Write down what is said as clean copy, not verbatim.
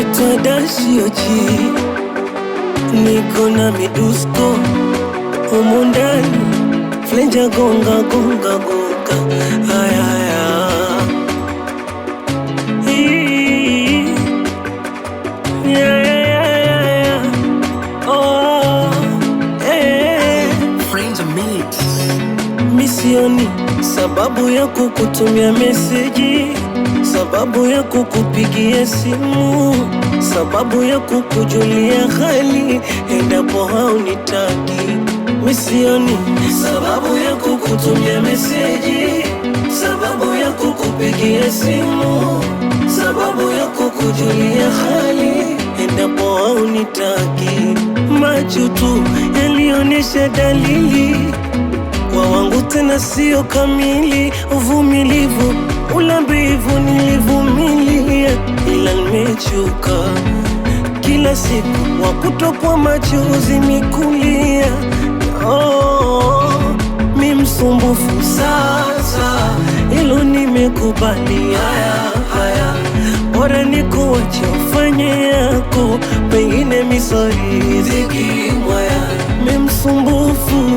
naitwa Dashioji, niko na midusko humu ndani, flenja gonga gonga gonga, haya haya. Yeah, yeah, yeah, yeah. Oh, hey. Friends of Mix. Misioni sababu ya kukutumia meseji, sababu ya kukupigia simu, sababu ya kukujulia hali endapo haunitaki. Misioni sababu ya kukutumia meseji, sababu ya kukupigia simu, sababu ya kukujulia hali endapo haunitaki. Macho tu yalionyesha dalili kwa wangu tena sio kamili. Uvumilivu ulambivu nilivumilia, ila nimechoka kila siku wa kutokwa machozi mikulia. Oh, mi msumbufu sasa, ilo nimekubali. Haya haya, bora nikuache ufanye yako, pengine misori zikimwaya. Mi msumbufu